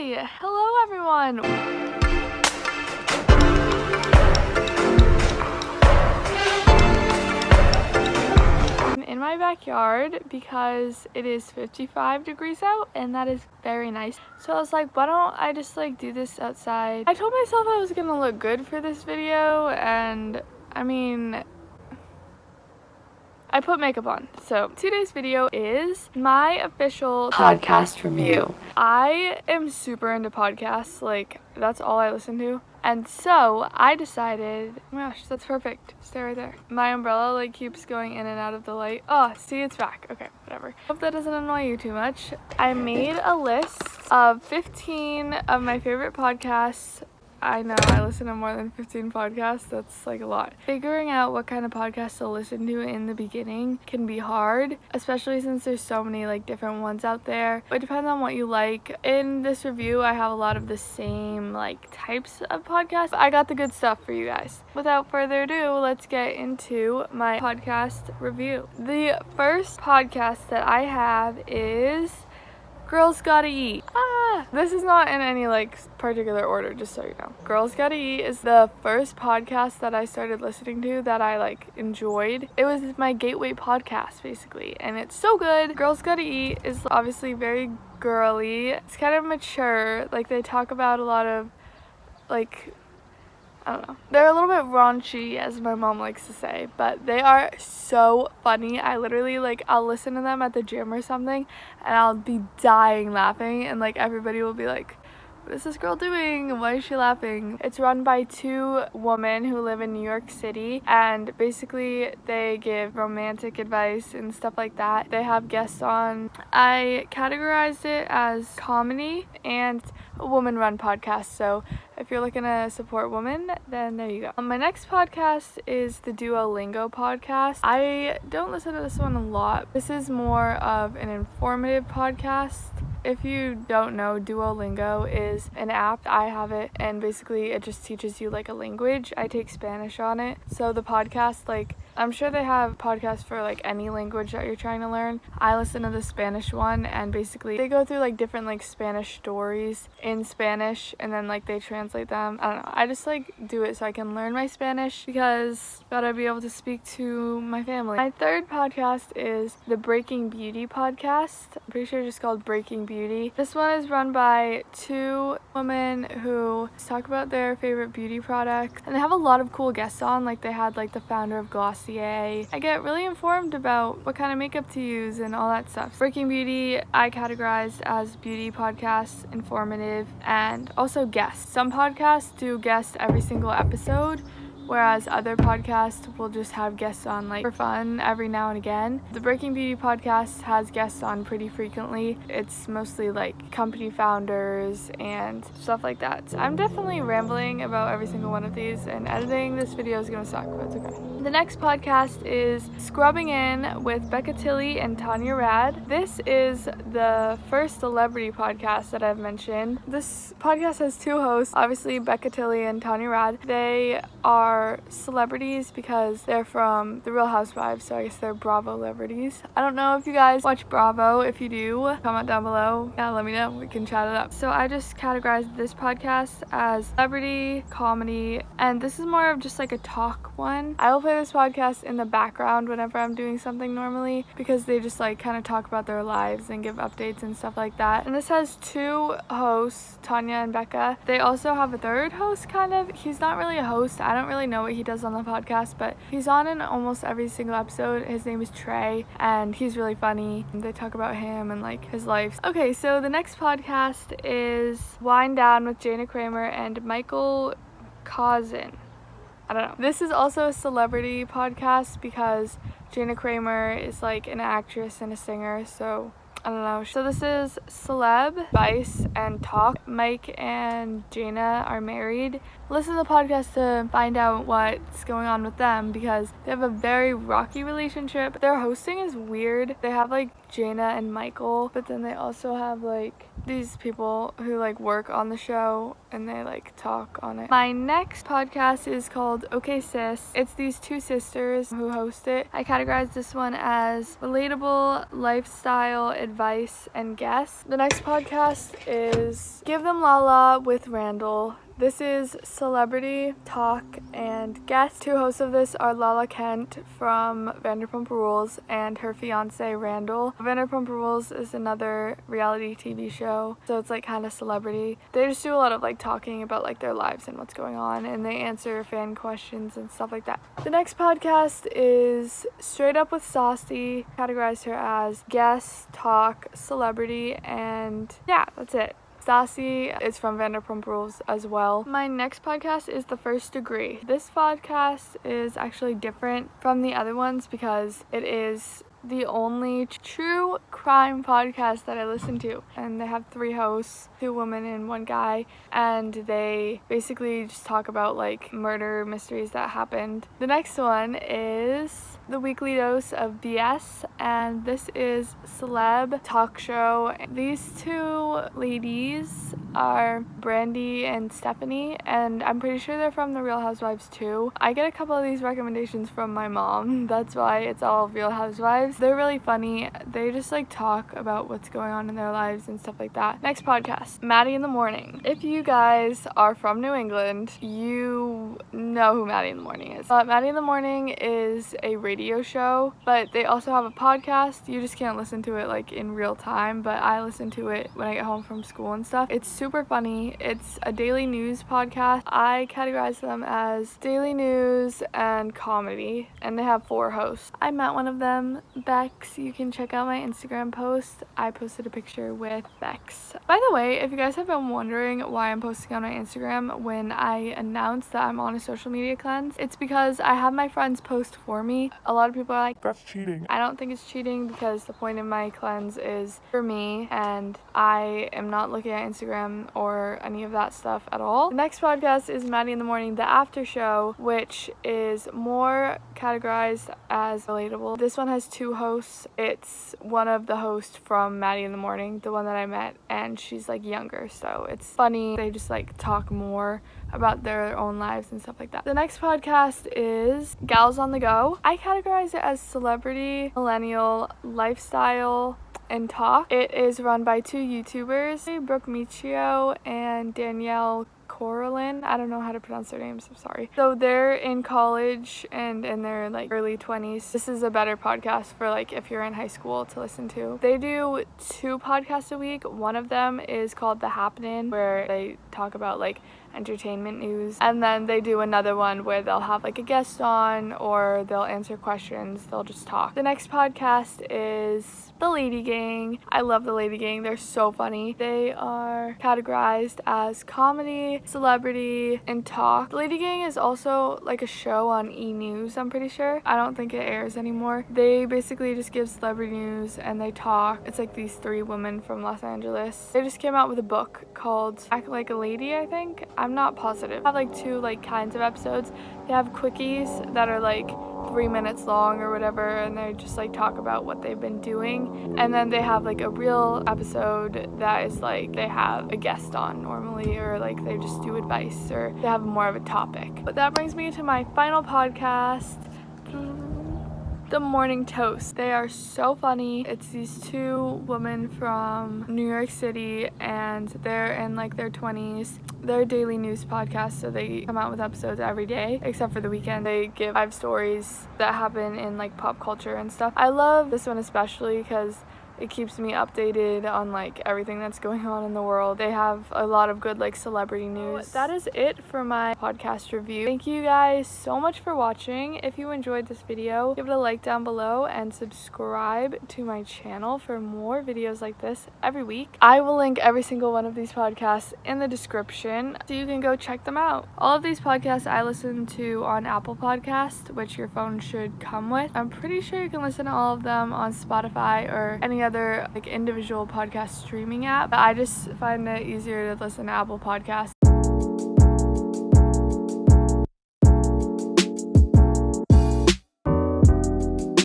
Hi! Hello everyone! I'm in my backyard because it is 55 degrees out and that is very nice. So I was like, why don't I just do this outside? I told myself I was gonna look good for this video, and I mean, I put makeup on. So today's video is my official podcast review. I am super into podcasts, that's all I listen to. And so I decided, oh my gosh, that's perfect. Stay right there. My umbrella keeps going in and out of the light. Oh, see, it's back. Okay, whatever. Hope that doesn't annoy you too much. I made a list of 15 of my favorite podcasts. I know I listen to more than 15 podcasts. That's a lot. Figuring out what kind of podcasts to listen to in the beginning can be hard, especially since there's so many different ones out there. It depends on what you like. In this review, I have a lot of the same types of podcasts. I got the good stuff for you guys. Without further ado, let's get into my podcast review. The first podcast that I have is Girls Gotta Eat. This is not in any particular order, just so you know. Girls Gotta Eat is the first podcast that I started listening to that I enjoyed. It was my gateway podcast basically, and it's so good. Girls Gotta Eat is obviously very girly. It's kind of mature. They talk about a lot of I don't know. They're a little bit raunchy, as my mom likes to say, but they are so funny. I literally, I'll listen to them at the gym or something, and I'll be dying laughing, and, everybody will be like, what is this girl doing? Why is she laughing? It's run by two women who live in New York City, and basically they give romantic advice and stuff like that. They have guests on. I categorized it as comedy and a woman-run podcast, so if you're looking to support women, then there you go. My next podcast is the Duolingo podcast. I don't listen to this one a lot. This is more of an informative podcast. If you don't know, Duolingo is an app. I have it, and basically it just teaches you a language. I take Spanish on it. So the podcast, I'm sure they have podcasts for any language that you're trying to learn. I listen to the Spanish one, and basically they go through different Spanish stories in Spanish, and then they translate them. I don't know. I just do it so I can learn my Spanish because I gotta be able to speak to my family. My third podcast is the Breaking Beauty podcast. I'm pretty sure it's just called Breaking Beauty. This one is run by two women who talk about their favorite beauty products, and they have a lot of cool guests on. They had the founder of Glossier. I get really informed about what kind of makeup to use and all that stuff. Breaking Beauty I categorized as beauty podcasts, informative, and also guests. Some podcasts do guests every single episode, whereas other podcasts will just have guests on for fun every now and again. The Breaking Beauty podcast has guests on pretty frequently. It's mostly company founders and stuff like that. So I'm definitely rambling about every single one of these, and editing this video is gonna suck, but it's okay. The next podcast is Scrubbing In with Becca Tilley and Tanya Rad. This is the first celebrity podcast that I've mentioned. This podcast has two hosts, obviously Becca Tilley and Tanya Rad. They are celebrities because they're from The Real Housewives, so I guess they're Bravo celebrities. I don't know if you guys watch Bravo. If you do, comment down below. Yeah, let me know. We can chat it up. So I just categorized this podcast as celebrity, comedy, and this is more of just a talk one. I will play this podcast in the background whenever I'm doing something normally because they just kind of talk about their lives and give updates and stuff like that. And this has two hosts, Tanya and Becca. They also have a third host, kind of. He's not really a host. I don't really know what he does on the podcast, but he's on in almost every single episode. His name is Trey, and he's really funny. They talk about him and his life. Okay, so the next podcast is Wind Down with Jana Kramer and Michael Cousin. I don't know. This is also a celebrity podcast because Jana Kramer is an actress and a singer, so I don't know. So this is Celeb, Advice, and Talk. Mike and Jana are married. Listen to the podcast to find out what's going on with them because they have a very rocky relationship. Their hosting is weird. They have Jana and Michael, but then they also have these people who work on the show and they talk on it. My next podcast is called Okay Sis. It's these two sisters who host it. I categorize this one as relatable lifestyle advice advice and guests. The next podcast is Give Them Lala with Randall. This is celebrity talk and guests. Two hosts of this are Lala Kent from Vanderpump Rules and her fiance Randall. Vanderpump Rules is another reality TV show, so it's like kind of celebrity. They just do a lot of like talking about like their lives and what's going on, and they answer fan questions and stuff like that. The next podcast is Straight Up with Saucy. Categorized her as guest, talk, celebrity, and yeah, that's it. Stassi is from Vanderpump Rules as well. My next podcast is The First Degree. This podcast is actually different from the other ones because it is the only true crime podcast that I listen to, and they have 3 hosts, 2 women and 1 guy, and they basically just talk about like murder mysteries that happened. The next one is The Weekly Dose of BS, and this is celeb talk show. These 2 ladies are Brandy and Stephanie, and I'm pretty sure they're from the Real Housewives too. I get a couple of these recommendations from my mom, that's why it's all Real Housewives. They're really funny. They just like talk about what's going on in their lives and stuff like that. Next podcast, Maddie in the Morning. If you guys are from New England, you know who Maddie in the Morning is. Maddie in the Morning is a radio show, but they also have a podcast. You just can't listen to it like in real time, but I listen to it when I get home from school and stuff. It's super funny. It's a daily news podcast. I categorize them as daily news and comedy, and they have 4 hosts. I met one of them, Bex. You can check out my Instagram post. I posted a picture with Bex. By the way, if you guys have been wondering why I'm posting on my Instagram when I announced that I'm on a social media cleanse, it's because I have my friends post for me. A lot of people are like, that's cheating. I don't think it's cheating because the point of my cleanse is for me, and I am not looking at Instagram or any of that stuff at all. The next podcast is Maddie in the Morning, the after show, which is more categorized as relatable. This one has 2 hosts. It's one of the hosts from Maddie in the Morning, the one that I met, and she's like younger, so it's funny. They just like talk more about their own lives and stuff like that. The next podcast is Gals on the Go. I categorize it as celebrity, millennial, lifestyle, and talk. It is run by 2 YouTubers, Brooke Michio and Danielle Coralin. I don't know how to pronounce their names, I'm sorry. So they're in college and in their like early 20s. This is a better podcast for like if you're in high school to listen to. They do 2 podcasts a week. One of them is called The Happening, where they talk about like entertainment news, and then they do another one where they'll have like a guest on, or they'll answer questions, they'll just talk. The next podcast is The Lady Gang. I love The Lady Gang. They're so funny. They are categorized as comedy, celebrity, and talk. The Lady Gang is also like a show on E! News, I'm pretty sure. I don't think it airs anymore. They basically just give celebrity news and they talk. It's like these 3 women from Los Angeles. They just came out with a book called Act Like a Lady, I think. I'm not positive. They have like 2 like kinds of episodes. They have quickies that are like 3 minutes long or whatever, and they just like talk about what they've been doing. And then they have like a real episode that is like they have a guest on normally, or like they just do advice, or they have more of a topic. But that brings me to my final podcast, The Morning Toast. They are so funny. It's these 2 women from New York City, and they're in like their 20s. They're a daily news podcast, so they come out with episodes every day except for the weekend. They give 5 stories that happen in like pop culture and stuff. I love this one especially because it keeps me updated on like everything that's going on in the world. They have a lot of good like celebrity news. So that is it for my podcast review. Thank you guys so much for watching. If you enjoyed this video, give it a like down below and subscribe to my channel for more videos like this every week. I will link every single one of these podcasts in the description so you can go check them out. All of these podcasts I listen to on Apple Podcasts, which your phone should come with. I'm pretty sure you can listen to all of them on Spotify or any other like individual podcast streaming app. I just find it easier to listen to Apple Podcasts.